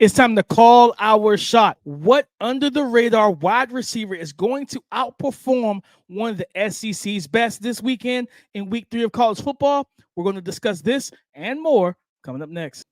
It's time to call our shot. What under-the-radar wide receiver is going to outperform one of the SEC's best this weekend in Week 3 of college football? We're going to discuss this and more coming up next.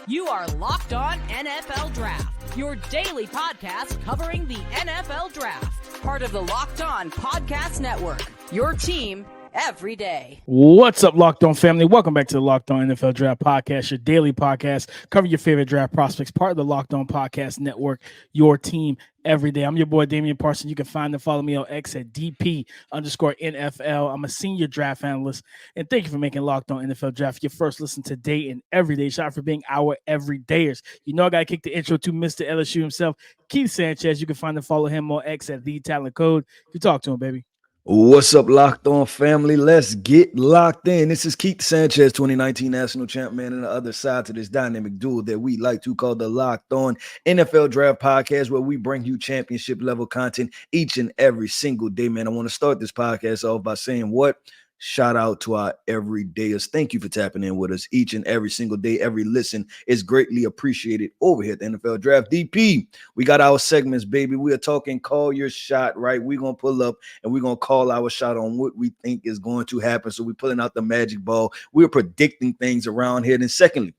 You are Locked On NFL Draft, your daily podcast covering the NFL Draft. Part of the Locked On Podcast Network, your team every day. What's up, Locked On family? Welcome back to the Locked On NFL Draft Podcast, your daily podcast covering your favorite draft prospects, part of the Locked On Podcast Network, your team every day. I'm your boy, Damian Parson. You can find and follow me on X at DP_NFL. I'm a senior draft analyst, and thank you for making Locked On NFL Draft your first listen today and every day. Shout out for being our everydayers. You know I got to kick the intro to Mr. LSU himself, Keith Sanchez. You can find and follow him on X at TheTalentCode. You talk to him, baby. What's up, Locked On family? Let's get locked in. This is Keith Sanchez, 2019 national champ, man, and the other side to this dynamic duel that we like to call the Locked On NFL Draft Podcast, where we bring you championship level content each and every single day, man. I want to start this podcast off by saying what? Shout out to our everydayers. Thank you for tapping in with us each and every single day. Every listen is greatly appreciated over here at the NFL Draft. DP, we got our segments, baby. We are talking call your shot, right? We're going to pull up and we're going to call our shot on what we think is going to happen. So we're pulling out the magic ball. We're predicting things around here. And secondly,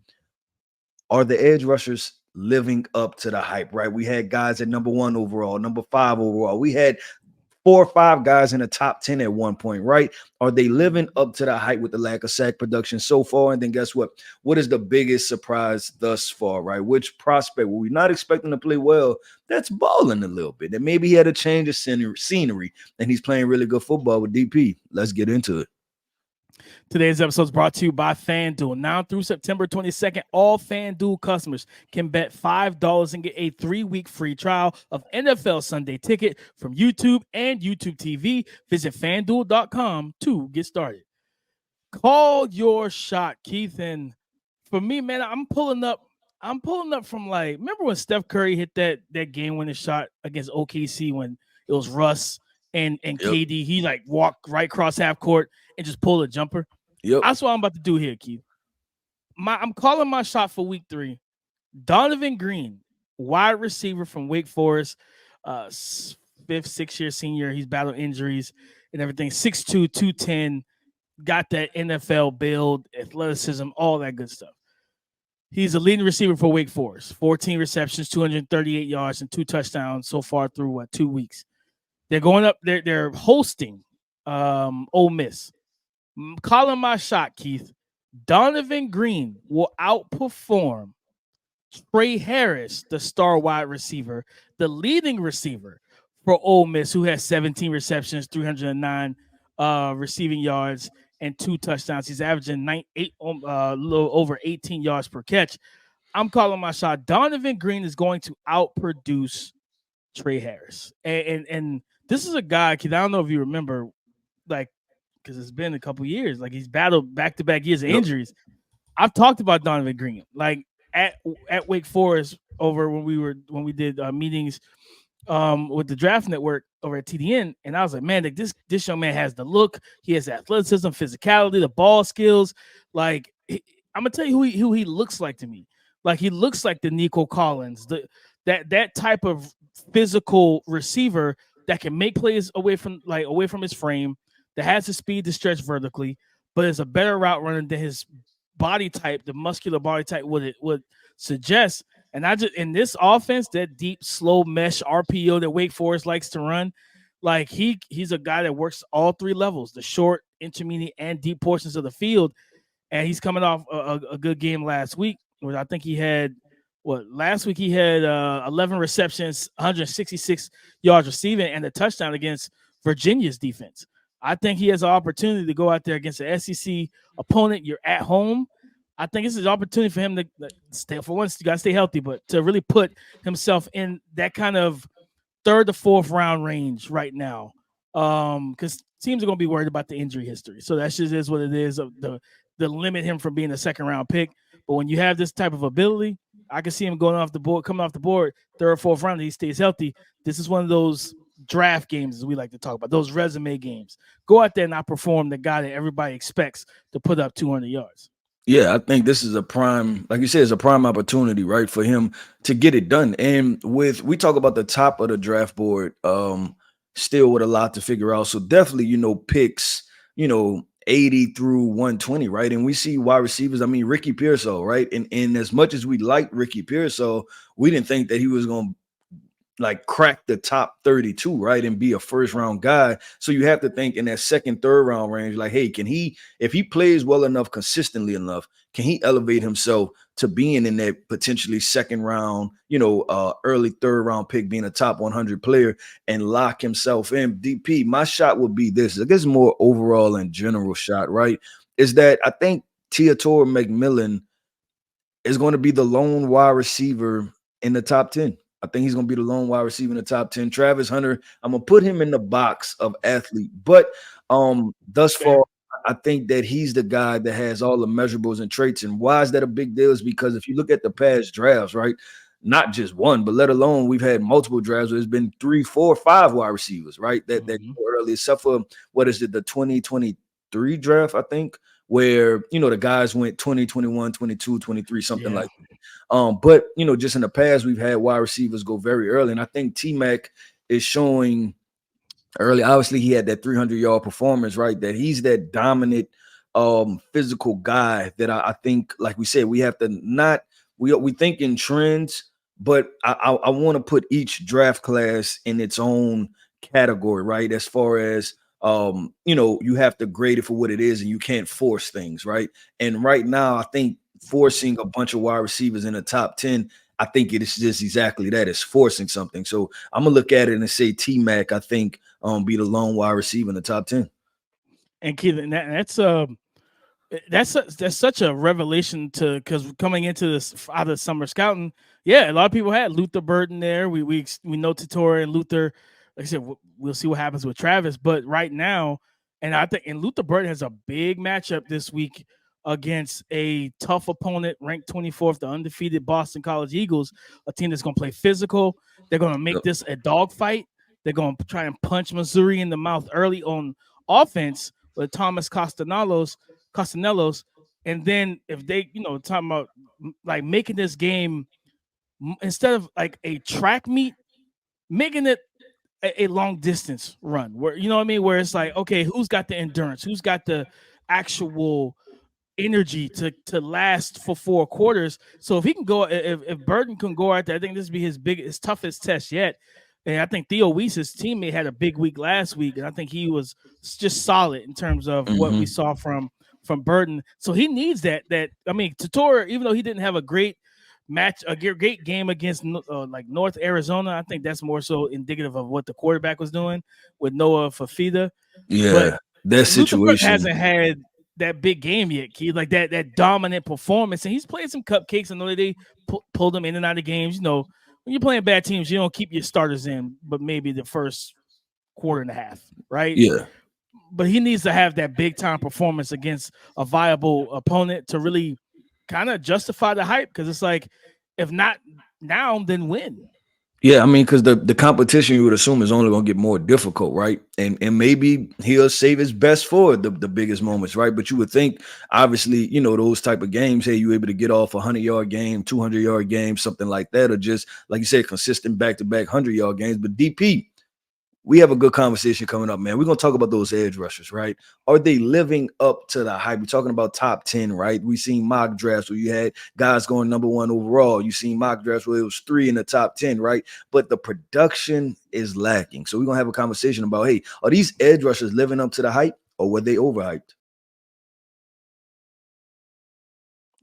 are the edge rushers living up to the hype, right? We had guys at number 1 overall, number 5 overall. We had 4 or 5 guys in the top 10 at one point, right? Are they living up to the hype with the lack of sack production so far? And then guess what? What is the biggest surprise thus far, right? Which prospect were we not expecting to play well that's balling a little bit? That maybe he had a change of scenery and he's playing really good football with DP. Let's get into it. Today's episode is brought to you by FanDuel. Now through September 22nd, all FanDuel customers can bet $5 and get a 3-week free trial of NFL Sunday Ticket from YouTube and YouTube TV. Visit FanDuel.com to get started. Call your shot, Keith. And for me, man, I'm pulling up from like, remember when Steph Curry hit that game-winning shot against OKC when it was Russ and KD? He like walked right across half court and just pulled a jumper. Yep. That's what I'm about to do here, Keith. I'm calling my shot for week 3. Donovan Green, wide receiver from Wake Forest, 5th, 6th-year senior. He's battled injuries and everything. 6'2", 210, got that NFL build, athleticism, all that good stuff. He's a leading receiver for Wake Forest. 14 receptions, 238 yards, and 2 touchdowns so far through 2 weeks. They're going up. They're hosting Ole Miss. Calling my shot, Keith. Donovan Green will outperform Trey Harris, the star wide receiver, the leading receiver for Ole Miss, who has 17 receptions, 309 receiving yards, and 2 touchdowns. He's averaging a little over 18 yards per catch. I'm calling my shot. Donovan Green is going to outproduce Trey Harris. And this is a guy, Keith, I don't know if you remember, like, because it's been a couple years. Like, he's battled back-to-back years of injuries. I've talked about Donovan Green, like at Wake Forest over when we did meetings with the Draft Network over at TDN, and I was like, man, like this young man has the look, he has athleticism, physicality, the ball skills. Like, I'm gonna tell you who he looks like to me. Like, he looks like the Nico Collins, that type of physical receiver that can make plays away from his frame, that has the speed to stretch vertically, but is a better route runner than his body type, the muscular body type would suggest. And in this offense, that deep, slow mesh RPO that Wake Forest likes to run, like he's a guy that works all 3 levels, the short, intermediate, and deep portions of the field. And he's coming off a good game last week, where I think he had last week he had 11 receptions, 166 yards receiving, and a touchdown against Virginia's defense. I think he has an opportunity to go out there against an SEC opponent. You're at home. I think this is an opportunity for him to stay. For once, you got to stay healthy, but to really put himself in that kind of 3rd to 4th round range right now, because teams are going to be worried about the injury history. So that just is what it is. The limit him from being a 2nd round pick. But when you have this type of ability, I can see him coming off the board, 3rd or 4th round. He stays healthy. This is one of those draft games, as we like to talk about, those resume games. Go out there and outperform the guy that everybody expects to put up 200 yards. Yeah, I think this is a prime, like you said, it's a prime opportunity, right, for him to get it done. And we talk about the top of the draft board, still with a lot to figure out. So definitely, picks, 80 through 120, right? And we see wide receivers. I mean, Ricky Pearsall, right? And as much as we like Ricky Pearsall, we didn't think that he was going to like crack the top 32, right? And be a first round guy. So you have to think in that second, third round range, like, hey, if he plays well enough, consistently enough, can he elevate himself to being in that potentially second round, early third round pick, being a top 100 player and lock himself in? DP, my shot would be this. I guess more overall and general shot, right? Is that I think Teodoro McMillan is going to be the lone wide receiver in the top 10. I think he's going to be the lone wide receiver in the top 10. Travis Hunter, I'm going to put him in the box of athlete. But thus far, I think that he's the guy that has all the measurables and traits. And why is that a big deal? Is because if you look at the past drafts, right, not just one, but let alone we've had multiple drafts where there's been 3, 4, 5 wide receivers, right, that go early, except for, the 2023 draft, I think, where, the guys went 20, 21, 22, 23, something like that. But, just in the past, we've had wide receivers go very early. And I think T-Mac is showing early. Obviously, he had that 300-yard performance, right? That he's that dominant physical guy that I think, like we said, we have to not – we think in trends, but I want to put each draft class in its own category, right? As far as you have to grade it for what it is and you can't force things, right? And right now, I think forcing a bunch of wide receivers in the top 10, I think it is just exactly that. It's forcing something. So I'm going to look at it and say T-Mac, I think, be the lone wide receiver in the top 10. And Keith, that's such a revelation because coming into this out of summer scouting, a lot of people had Luther Burden there. We know Totoro and Luther. Like I said, we'll see what happens with Travis. But right now, and I think Luther Burden has a big matchup this week against a tough opponent, ranked 24th, the undefeated Boston College Eagles, a team that's going to play physical. They're going to make this a dogfight. They're going to try and punch Missouri in the mouth early on offense with Thomas Castellanos. And then if they, talking about like making this game, instead of like a track meet, making it a long distance run where, where it's like, okay, who's got the endurance? Who's got the actual energy to last for 4 quarters? So if he can go, if Burden can go out there, I think this would be his toughest test yet. And I think Theo Weiss's teammate had a big week last week, and I think he was just solid in terms of what we saw from Burden. So he needs that. I mean, Totoro, even though he didn't have a great match, a great game against like North Arizona, I think that's more so indicative of what the quarterback was doing with Noah Fafita. Yeah, but that situation hasn't had that big game yet, Key, like that dominant performance. And he's played some cupcakes. I know that they pulled him in and out of games. When you're playing bad teams, you don't keep your starters in, but maybe the first quarter and a half, right? Yeah. But he needs to have that big time performance against a viable opponent to really kind of justify the hype. Because it's like, if not now, then when? Yeah, I mean, because the competition you would assume is only going to get more difficult, right? And maybe he'll save his best for the biggest moments, right? But you would think, obviously, those type of games, hey, you able to get off a 100-yard game, 200-yard game, something like that, or just, like you said, consistent back-to-back 100-yard games. But DP, we have a good conversation coming up, man. We're going to talk about those edge rushers, right? Are they living up to the hype? We're talking about top 10, right? We've seen mock drafts where you had guys going number 1 overall. You've seen mock drafts where it was 3 in the top 10, right? But the production is lacking. So we're going to have a conversation about, hey, are these edge rushers living up to the hype or were they overhyped?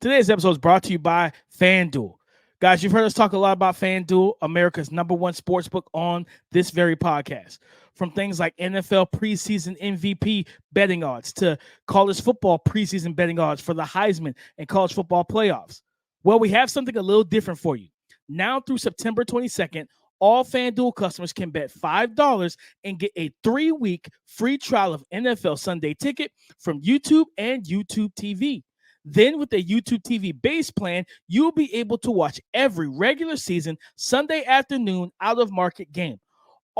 Today's episode is brought to you by FanDuel. Guys, you've heard us talk a lot about FanDuel, America's #1 sportsbook, on this very podcast. From things like NFL preseason MVP betting odds to college football preseason betting odds for the Heisman and college football playoffs. Well, we have something a little different for you. Now through September 22nd, all FanDuel customers can bet $5 and get a 3-week free trial of NFL Sunday Ticket from YouTube and YouTube TV. Then with the YouTube TV base plan, you'll be able to watch every regular season Sunday afternoon out-of-market game.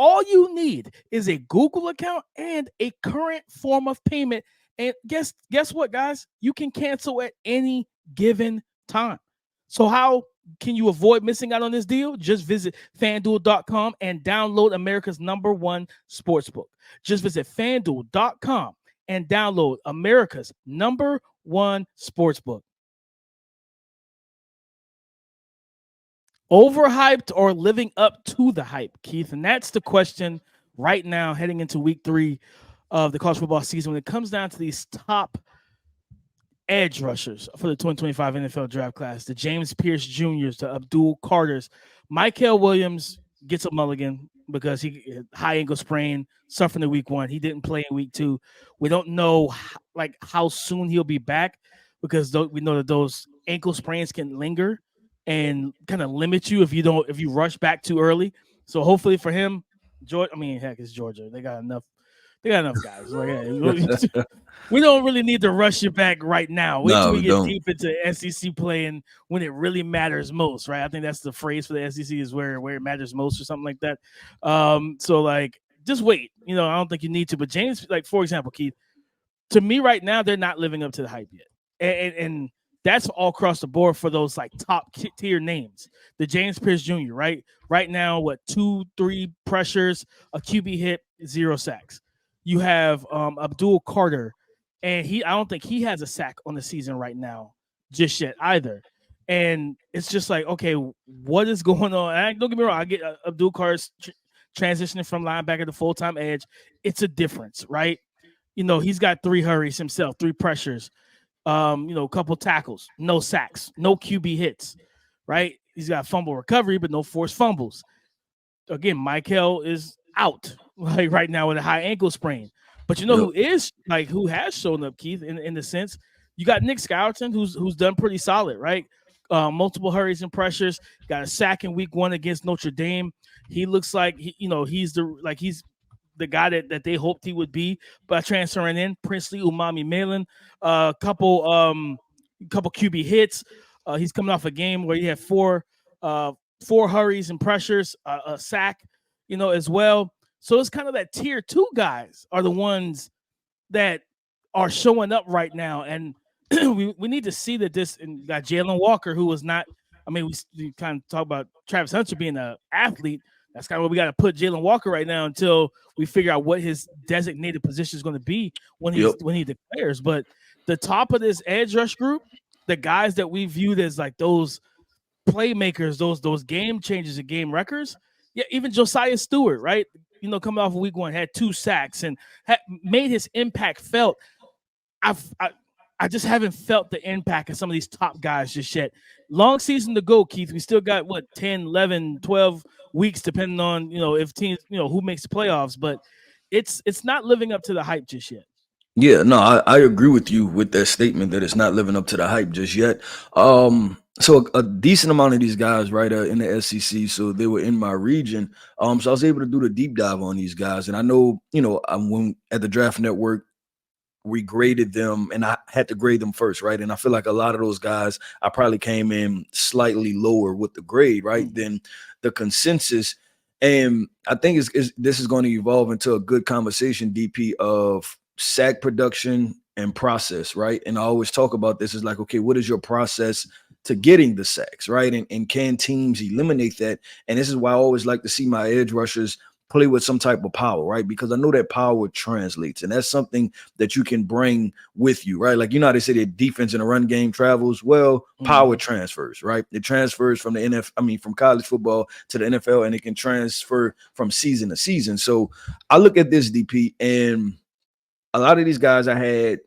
All you need is a Google account and a current form of payment. And guess what, guys? You can cancel at any given time. So how can you avoid missing out on this deal? Just visit FanDuel.com and download America's #1 sportsbook. Just visit FanDuel.com and download America's #1 sportsbook. Overhyped or living up to the hype, Keith? And that's the question right now heading into week 3 of the college football season when it comes down to these top edge rushers for the 2025 NFL draft class, the James Pierce Jr.'s, the Abdul Carters. Michael Williams gets a mulligan because he high ankle sprain, suffering in week 1. He didn't play in week 2. We don't know how soon he'll be back because we know that those ankle sprains can linger and kind of limit you if you rush back too early. So hopefully for him, heck, it's Georgia. They got enough guys. Like, hey, we don't really need to rush you back right now. Wait till we get deep into SEC play and when it really matters most, right? I think that's the phrase for the SEC is where it matters most or something like that. So like just wait. I don't think you need to. But James, like for example, Keith, to me right now, they're not living up to the hype yet. And that's all across the board for those like top tier names. The James Pierce Jr., right? Right now, 2-3 pressures, a QB hit, 0 sacks. You have Abdul Carter, and I don't think he has a sack on the season right now just yet either. And it's just like, okay, what is going on? Don't get me wrong, I get Abdul Carter's transitioning from linebacker to full-time edge. It's a difference, right? He's got 3 hurries himself, 3 pressures, a couple tackles, no sacks, no QB hits, right? He's got fumble recovery, but no forced fumbles. Again, Michael is out like right now with a high ankle sprain. But who has shown up, Keith, in the sense, you got Nick Skouterson, who's done pretty solid, right? Multiple hurries and pressures, got a sack in week 1 against Notre Dame. He looks like he's the guy that they hoped he would be by transferring in. Princely Umami Malin, couple QB hits. He's coming off a game where he had 4 hurries and pressures, a sack, as well. So it's kind of that tier 2 guys are the ones that are showing up right now. And we need to see that and got Jalen Walker, who was not, we kind of talk about Travis Hunter being an athlete. That's kind of what we got to put Jalen Walker right now until we figure out what his designated position is going to be when he declares. But the top of this edge rush group, the guys that we viewed as like those playmakers, those game changers and game wreckers. Yeah, even Josiah Stewart, right? Coming off of week 1, had 2 sacks and made his impact felt. I just haven't felt the impact of some of these top guys just yet. Long season to go, Keith. We still got 10, 11, 12 weeks, depending on if teams who makes the playoffs. But it's not living up to the hype just yet. Yeah, no, I agree with you with that statement that it's not living up to the hype just yet. So a decent amount of these guys, right, in the SEC, so they were in my region. So I was able to do the deep dive on these guys, and I know, when at the Draft Network, we graded them, and I had to grade them first, right? And I feel like a lot of those guys, I probably came in slightly lower with the grade, right, than the consensus. And I think this is going to evolve into a good conversation, DP, of sack production and process, right? And I always talk about this is like, okay, what is your process to getting the sacks, right? And can teams eliminate that? And this is why I always like to see my edge rushers play with some type of power, right? Because I know that power translates, and that's something that you can bring with you, right? Like, how they say that defense in a run game travels. Well, power transfers, right? It transfers from from college football to the NFL, and it can transfer from season to season. So I look at this, DP, and a lot of these guys I had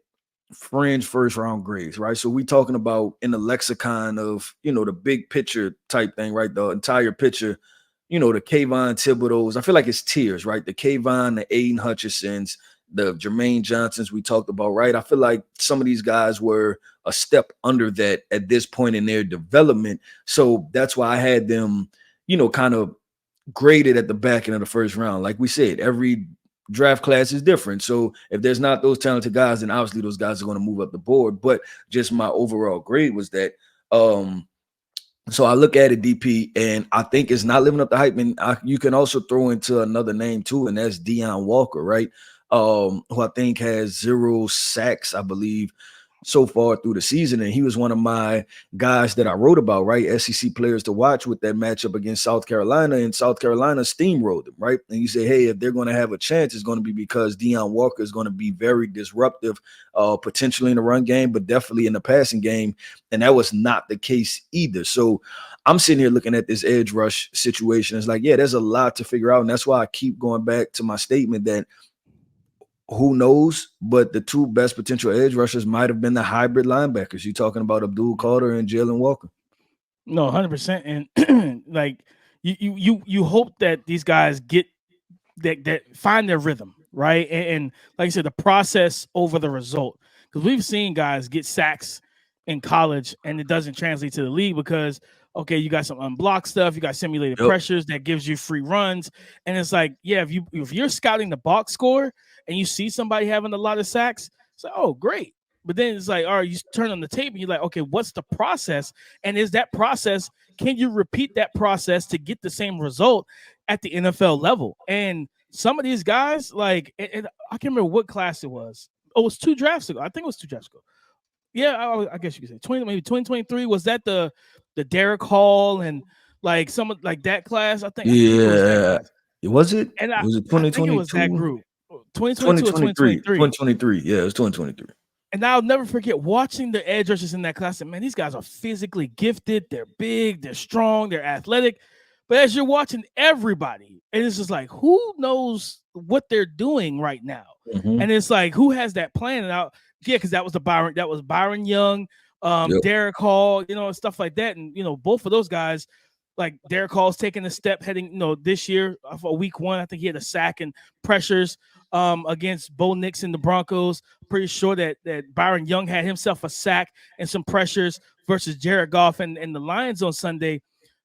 fringe first round grades, right? So we talking about in the lexicon of, the big picture type thing, right? The entire picture, the Kayvon Thibodeau's. I feel like it's tiers, right? The Kayvon, the Aiden Hutchinsons, the Jermaine Johnsons we talked about, right? I feel like some of these guys were a step under that at this point in their development. So that's why I had them, kind of graded at the back end of the first round. Like we said, every draft class is different. So if there's not those talented guys, then obviously those guys are going to move up the board. But just my overall grade was that So I look at it, DP, and I think it's not living up to hype. And you can also throw into another name too, and that's Deion Walker, right? Who I think has 0 sacks, I believe, so far through the season. And he was one of my guys that I wrote about, right? SEC players to watch with that matchup against South Carolina, and South Carolina steamrolled them, right? And you say, hey, if they're going to have a chance, it's going to be because Deion Walker is going to be very disruptive, potentially in the run game, but definitely in the passing game. And that was not the case either. So I'm sitting here looking at this edge rush situation. It's like, yeah, there's a lot to figure out. And that's why I keep going back to my statement that who knows, but the two best potential edge rushers might have been the hybrid linebackers. You're talking about Abdul Carter and Jalen Walker. No, 100%. And like you hope that these guys get that find their rhythm, right? And like I said, the process over the result. Because we've seen guys get sacks in college and it doesn't translate to the league because okay, you got some unblocked stuff, you got simulated pressures that gives you free runs. And it's like, yeah, if you're scouting the box score and you see somebody having a lot of sacks, it's like, oh, great. But then it's like, all right, you turn on the tape and you're like, okay, what's the process? And is that process, can you repeat that process to get the same result at the NFL level? And some of these guys, like, I can't remember what class it was. Oh, it was 2 drafts ago. I think it was 2 drafts ago. Yeah, I guess you could say 2023. Was that the Derek Hall and like some like that class? I think Yeah, it was that class. Was it? And Was it I think it was that 2022? group. 2022 or 2023. 2023. Yeah, it was 2023. And I'll never forget watching the edge rushers in that class. And man, these guys are physically gifted. They're big, they're strong, they're athletic. But as you're watching everybody, and it's just like, who knows what they're doing right now? Mm-hmm. And it's like, who has that plan? And yeah, because that was Byron Young, Derek Hall, stuff like that. And both of those guys, like Derek Hall's taking a step heading, this year for week 1. I think he had a sack and pressures against Bo Nix and the Broncos. Pretty sure that Byron Young had himself a sack and some pressures versus Jared Goff and the Lions on Sunday.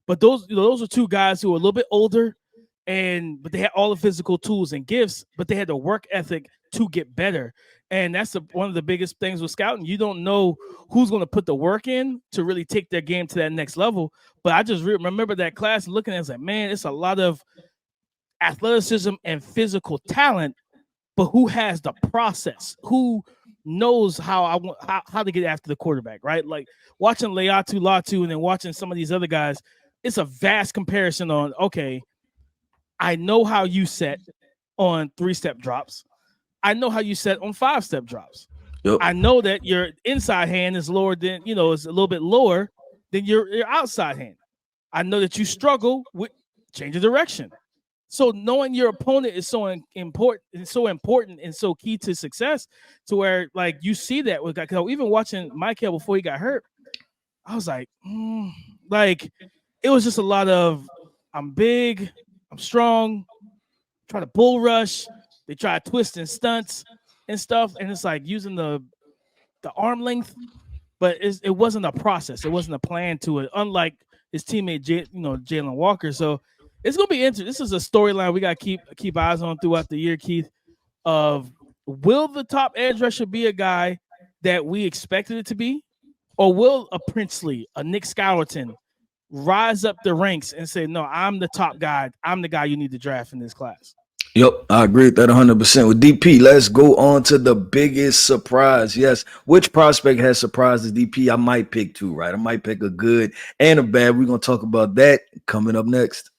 But those are 2 guys who are a little bit older, but they had all the physical tools and gifts, but they had the work ethic to get better. And that's one of the biggest things with scouting. You don't know who's going to put the work in to really take their game to that next level. But I just remember that class and looking at it, like, man, it's a lot of athleticism and physical talent, but who has the process? Who knows how to get after the quarterback, right? Like watching Leatu Latu and then watching some of these other guys, it's a vast comparison on, okay, I know how you set on 3-step drops. I know how you set on 5-step drops. Yep. I know that your inside hand is lower than, is a little bit lower than your outside hand. I know that you struggle with change of direction. So knowing your opponent is so important and so key to success, to where like you see that with guys. Even watching Michael before he got hurt, I was like, like it was just a lot of I'm big, I'm strong, try to bull rush. They try to twist and stunts and stuff, and it's like using the arm length, but it wasn't a process. It wasn't a plan to it. Unlike his teammate, Jalen Walker. So it's gonna be interesting. This is a storyline we got to keep eyes on throughout the year, Keith. Of will the top edge rusher be a guy that we expected it to be, or will a Princely, a Nick Skouerton, rise up the ranks and say, no, I'm the top guy. I'm the guy you need to draft in this class? Yep, I agree with that 100%. With DP, let's go on to the biggest surprise. Yes, which prospect has surprised the DP? I might pick 2, right? I might pick a good and a bad. We're going to talk about that coming up next.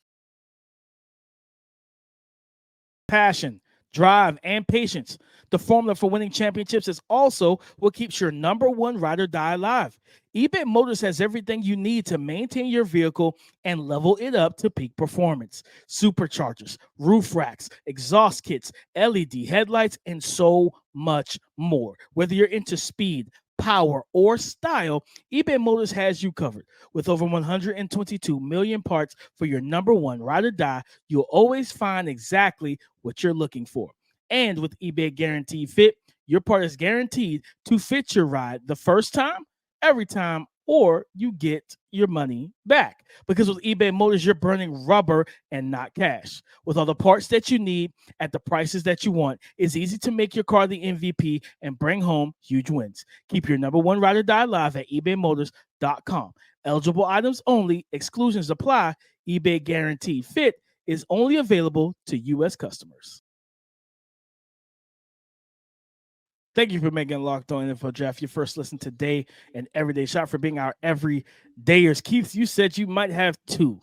Passion, drive, and patience. The formula for winning championships is also what keeps your number 1 ride or die alive. eBay Motors has everything you need to maintain your vehicle and level it up to peak performance. Superchargers, roof racks, exhaust kits, LED headlights, and so much more. Whether you're into speed, power, or style, eBay Motors has you covered. With over 122 million parts for your number 1 ride or die, you'll always find exactly what you're looking for. And with eBay Guaranteed Fit, your part is guaranteed to fit your ride the first time, every time, or you get your money back. Because with eBay Motors, you're burning rubber and not cash. With all the parts that you need at the prices that you want, it's easy to make your car the MVP and bring home huge wins. Keep your number one ride or die live at ebaymotors.com. Eligible items only, exclusions apply, eBay guarantee fit is only available to U.S. customers. Thank you for making Locked On NFL Draft your first listen today and everyday shot, for being our everydayers. Keith, you said you might have two.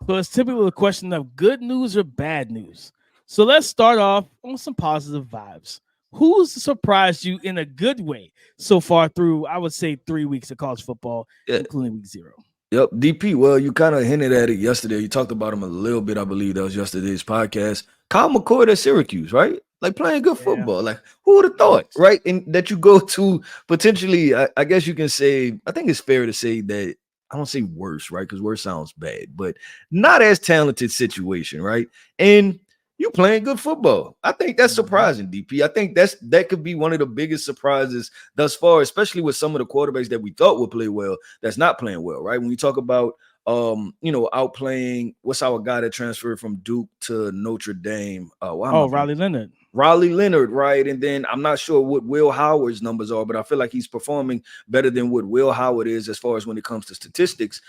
So it's typically a question of good news or bad news. So let's start off on some positive vibes. Who's surprised you in a good way so far through, I would say, 3 weeks of college football, including week 0? Yep, DP. Well, you kind of hinted at it yesterday. You talked about him a little bit. I believe that was yesterday's podcast. Kyle McCord at Syracuse, right? Like playing good football. Like who would have thought, right? And that you go to potentially, I guess you can say, I think it's fair to say that, I don't say worse, right? Because worse sounds bad, but not as talented situation, right? And you playing good football. I think that's surprising, DP. I think that could be one of the biggest surprises thus far, especially with some of the quarterbacks that we thought would play well that's not playing well, right? When you talk about outplaying, what's our guy that transferred from Duke to Notre Dame? Riley Leonard. Riley Leonard, right? And then I'm not sure what Will Howard's numbers are, but I feel like he's performing better than what Will Howard is as far as when it comes to statistics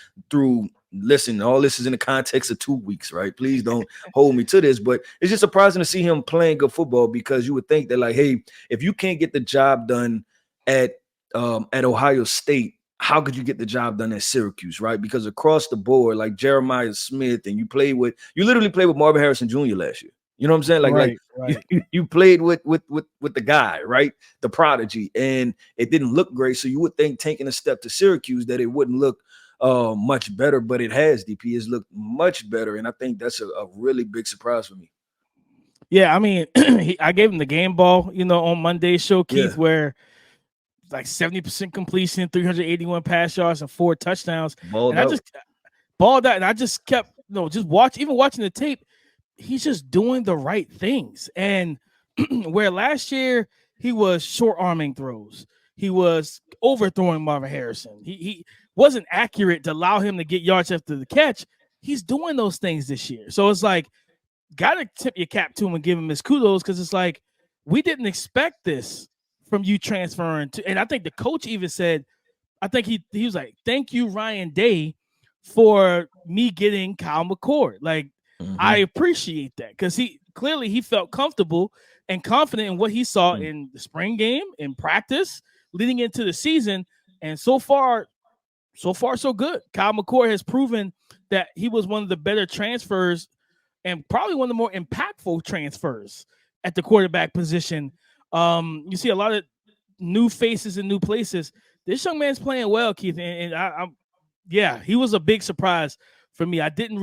listen, all this is in the context of 2 weeks, right? Please don't hold me to this, but it's just surprising to see him playing good football, because you would think that, like, hey, if you can't get the job done at Ohio State, how could you get the job done at Syracuse, right? Because across the board, like Jeremiah Smith, and you literally played with Marvin Harrison Jr. last year. You know what I'm saying? Right. You played with the guy, right? The prodigy, and it didn't look great. So you would think taking a step to Syracuse that it wouldn't look much better, but it has. DP has looked much better, and I think that's a really big surprise for me. Yeah, I mean, I gave him the game ball, on Monday's show, Keith, where like 70% completion, 381 pass yards, and 4 touchdowns. I just balled out, and I just kept, just watching the tape. He's just doing the right things. And where last year he was short arming throws, he was overthrowing Marvin Harrison. He wasn't accurate to allow him to get yards after the catch. He's doing those things this year. So it's like, got to tip your cap to him and give him his kudos, because it's like, we didn't expect this from you transferring to. And I think the coach even said, I think he was like, thank you, Ryan Day, for me getting Kyle McCord. Like, I appreciate that, because he felt comfortable and confident in what he saw in the spring game, in practice, leading into the season. And so far, so good. Kyle McCord has proven that he was one of the better transfers, and probably one of the more impactful transfers at the quarterback position. You see a lot of new faces in new places. This young man's playing well, Keith, and he was a big surprise for me. I didn't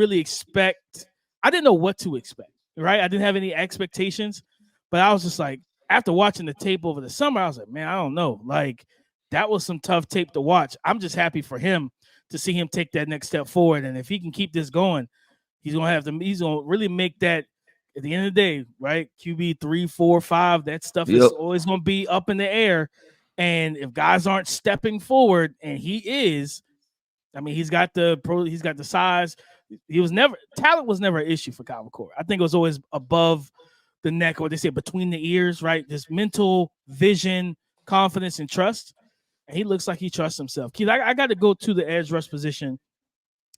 know what to expect, right? I didn't have any expectations, but I was just like, after watching the tape over the summer, I was like, man, I don't know. Like, that was some tough tape to watch. I'm just happy for him to see him take that next step forward. And if he can keep this going, he's going to really make that, at the end of the day, right? QB 3, 4, 5, that stuff is always going to be up in the air. And if guys aren't stepping forward, and he is, I mean, he's got the size. Talent was never an issue for Kyle McCord. I think it was always above the neck, or what they say, between the ears, right? This mental vision, confidence, and trust. And he looks like he trusts himself. Keith, I got to go to the edge rush position.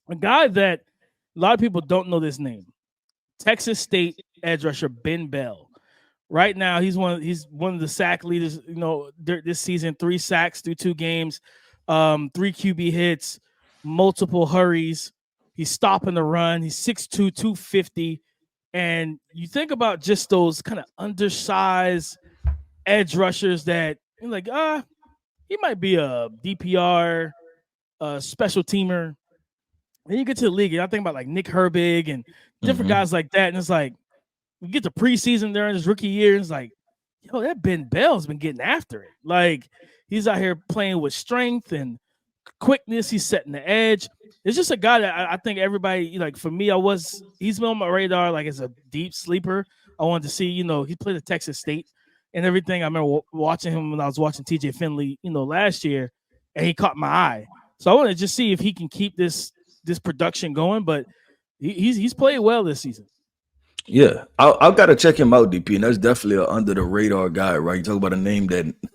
A guy that a lot of people don't know this name. Texas State edge rusher Ben Bell. Right now, he's one of the sack leaders, this season. 3 sacks through 2 games, 3 QB hits, multiple hurries. He's stopping the run. He's 6'2", 250. And you think about just those kind of undersized edge rushers that you're like, he might be a DPR, special teamer. Then you get to the league, and I think about like Nick Herbig and different guys like that. And it's like, you get to preseason during his rookie year, and it's like, that Ben Bell's been getting after it. Like, he's out here playing with strength and quickness. He's setting the edge. It's just a guy that I think everybody, like, for me, he's been on my radar, like, as a deep sleeper. I wanted to see, he played at Texas State and everything. I remember watching him when I was watching TJ Finley, last year, and he caught my eye. So I want to just see if he can keep this production going. But he's played well this season. Yeah, I've got to check him out, DP, and that's definitely an under the radar guy, right? You talk about a name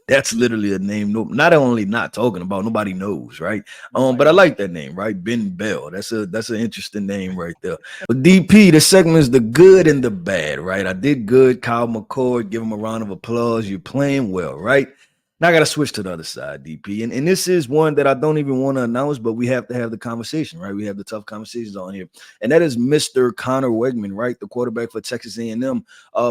that's literally a name not only not talking about, nobody knows, right? But I like that name, right? Ben Bell. That's an interesting name right there. But DP, the segment is the good and the bad, right? I did good. Kyle McCord, give him a round of applause. You're playing well, right? Now I got to switch to the other side, DP. And this is one that I don't even want to announce, but we have to have the conversation, right? We have the tough conversations on here. And that is Mr. Connor Wegman, right? The quarterback for Texas A&M.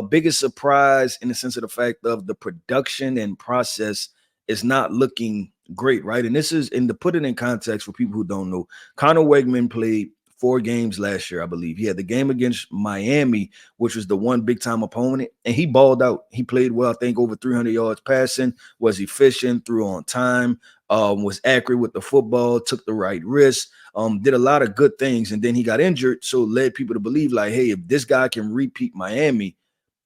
Biggest surprise in the sense of the fact of the production and process is not looking great, right? And this is, and to put it in context for people who don't know, Connor Wegman played 4 games last year, I believe. He had the game against Miami, which was the one big time opponent, and he balled out. He played well, I think over 300 yards passing, was efficient, threw on time, was accurate with the football, took the right risks, did a lot of good things. And then he got injured, so led people to believe like, hey, if this guy can repeat Miami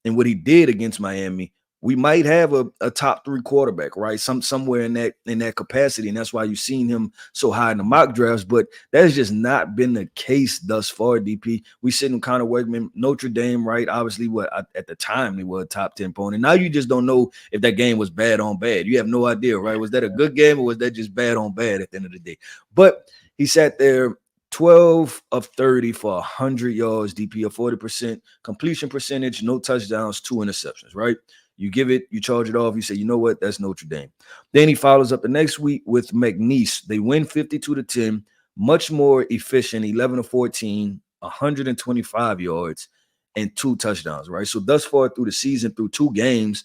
and what he did against Miami, we might have a top 3 quarterback, right? Somewhere in that capacity. And that's why you've seen him so high in the mock drafts. But that has just not been the case thus far, DP. We sitting Connor Wegman, Notre Dame, right? Obviously, at the time they were a top 10 opponent. Now you just don't know if that game was bad on bad. You have no idea, right? Was that a good game or was that just bad on bad at the end of the day? But he sat there 12 of 30 for 100 yards, DP, a 40% completion percentage, no touchdowns, 2 interceptions, right? You give it, you charge it off. You say, you know what? That's Notre Dame. Then he follows up the next week with McNeese. They win 52-10, much more efficient, 11 of 14, 125 yards, and 2 touchdowns, right? So thus far through the season, through 2 games,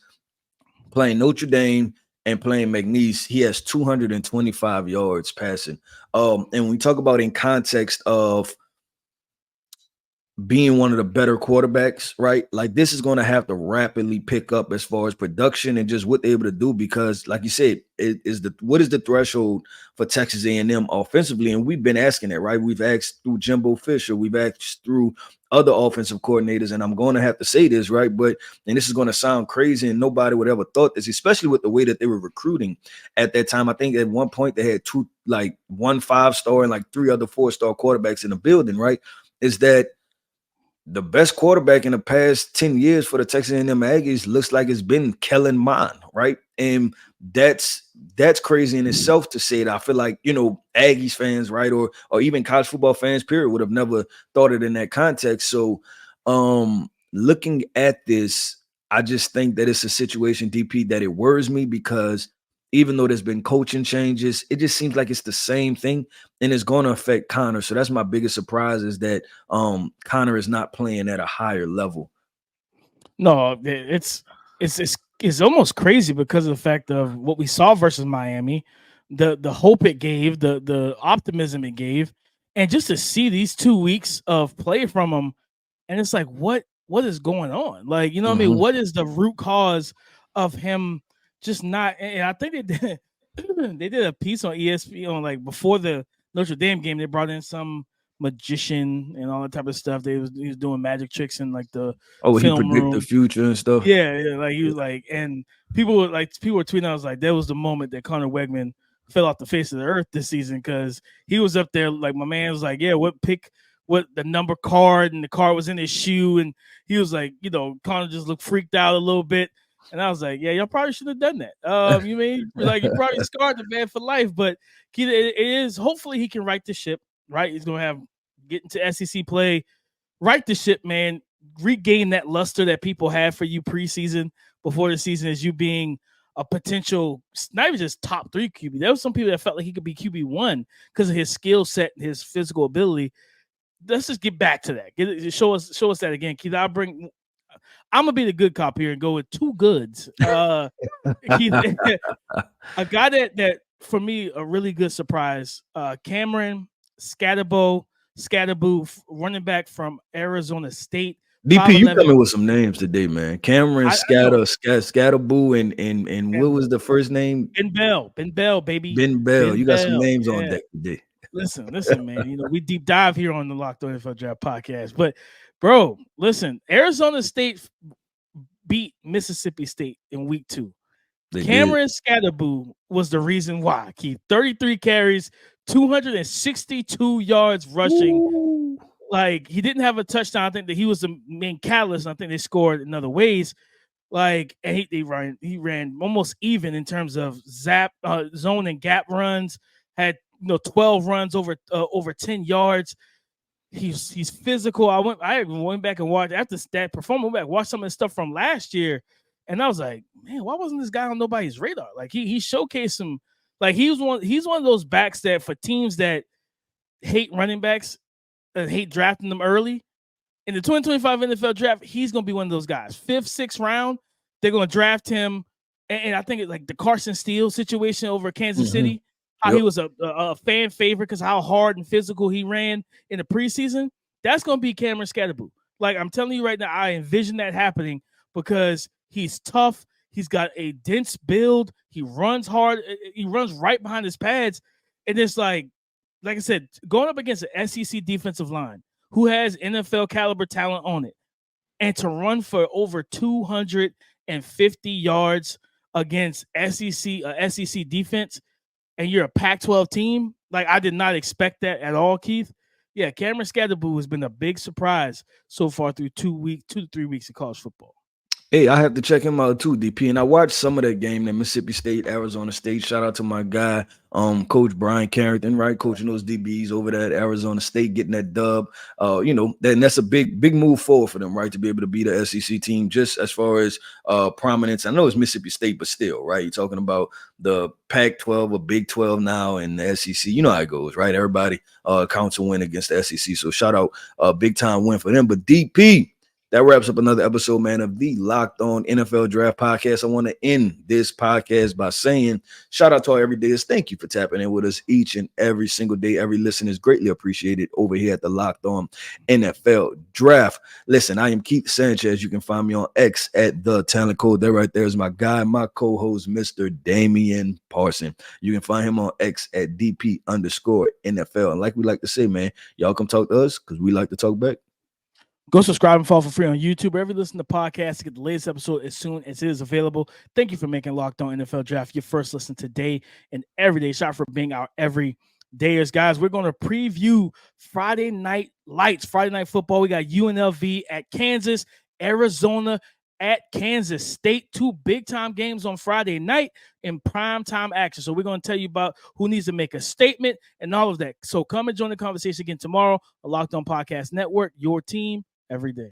playing Notre Dame and playing McNeese, he has 225 yards passing. And when we talk about in context of being one of the better quarterbacks, right? Like this is going to have to rapidly pick up as far as production and just what they're able to do because, like you said, what is the threshold for Texas A&M offensively? And we've been asking that, right? We've asked through Jimbo Fisher, we've asked through other offensive coordinators, and I'm going to have to say this, right? But and this is going to sound crazy, and nobody would ever thought this, especially with the way that they were recruiting at that time. I think at one point they had 2, like 1 5-star and like 3 other 4-star quarterbacks in the building, right? Is that the best quarterback in the past 10 years for the Texas A&M Aggies looks like it's been Kellen Mond, right? And that's crazy in itself to say that. I feel like, Aggies fans, right, or even college football fans, period, would have never thought it in that context. So looking at this, I just think that it's a situation, DP, that it worries me because even though there's been coaching changes, it just seems like it's the same thing and it's going to affect Connor. So that's my biggest surprise is that Connor is not playing at a higher level. No, it's almost crazy because of the fact of what we saw versus Miami, the hope it gave, the optimism it gave, and just to see these 2 weeks of play from him, and it's like what is going on? Like, what I mean? What is the root cause of him just not? And I think they did a piece on ESPN on like before the Notre Dame game. They brought in some magician and all that type of stuff. He was doing magic tricks in like the he predict the future and stuff. Yeah, like he was like, and people were tweeting. I was like, that was the moment that Connor Wegman fell off the face of the earth this season because he was up there. Like my man was like, yeah, what the number card, and the card was in his shoe, and he was like, Connor just looked freaked out a little bit. And I was like, yeah, y'all probably should have done that. You mean like you probably scarred the man for life, but it is hopefully he can right the ship. Right, he's gonna get into SEC play, right the ship, man. Regain that luster that people had for you preseason before the season as you being a potential, not even just top 3 QB. There was some people that felt like he could be QB1 because of his skill set and his physical ability. Let's just get back to that. Show us that again, Keith. I'm gonna be the good cop here and go with 2 goods. Keith, a guy that for me a really good surprise. Cameron Scatterboo, running back from Arizona State. DP, you coming with some names today, man. Cameron Scatterboo, and what was the first name? Ben Bell, baby. Ben Bell. You got some names on deck today. Listen, man. We deep dive here on the Locked On NFL Draft podcast. But, bro, listen, Arizona State beat Mississippi State in week 2. Cameron Scatterboo was the reason why. Keith, 33 carries, 262 yards rushing. Ooh. Like, he didn't have a touchdown. I think that he was the main catalyst. And I think they scored in other ways. Like, and he ran almost even in terms of zone and gap runs. Had 12 runs over 10 yards. He's physical. I went back and watched after that performance. Watched some of the stuff from last year, and I was like, man, why wasn't this guy on nobody's radar? Like, he showcased some. Like, he's one of those backs that for teams that hate running backs and hate drafting them early in the 2025 NFL draft, he's gonna be one of those guys. 5th, 6th round, they're gonna draft him, and I think it's like the Carson Steele situation over Kansas City. How he was a fan favorite because how hard and physical he ran in the preseason. That's going to be Cameron Scatterboot. Like, I'm telling you right now, I envision that happening because he's tough. He's got a dense build. He runs hard. He runs right behind his pads. And it's like I said, going up against an SEC defensive line who has NFL caliber talent on it, and to run for over 250 yards against SEC defense, and you're a Pac-12 team, like, I did not expect that at all, Keith. Yeah, Cameron Scatterboot has been a big surprise so far through 2 to 3 weeks of college football. Hey, I have to check him out too, DP. And I watched some of that game, that Mississippi State, Arizona State. Shout out to my guy, Coach Brian Carrington, right? Coaching those DBs over there at Arizona State, getting that dub. That's a big move forward for them, right? To be able to beat the SEC team, just as far as prominence. I know it's Mississippi State, but still, right? You're talking about the Pac-12 or Big 12 now and the SEC. You know how it goes, right? Everybody counts a win against the SEC. So shout out, big time win for them. But DP, that wraps up another episode, man, of the Locked On NFL Draft Podcast. I want to end this podcast by saying shout out to our everydayers. Thank you for tapping in with us each and every single day. Every listen is greatly appreciated over here at the Locked On NFL Draft. Listen, I am Keith Sanchez. You can find me on X at The Talent Code. There right there is my guy, my co-host, Mr. Damian Parson. You can find him on X at DP_NFL. And like we like to say, man, y'all come talk to us because we like to talk back. Go subscribe and follow for free on YouTube. Wherever you listen to podcasts to get the latest episode as soon as it is available. Thank you for making Locked On NFL Draft your first listen today and every day. Shout out for being our everydayers. Guys, we're going to preview Friday Night Lights, Friday Night Football. We got UNLV at Kansas, Arizona at Kansas State. 2 big-time games on Friday night in prime-time action. So we're going to tell you about who needs to make a statement and all of that. So come and join the conversation again tomorrow on Locked On Podcast Network, your team every day.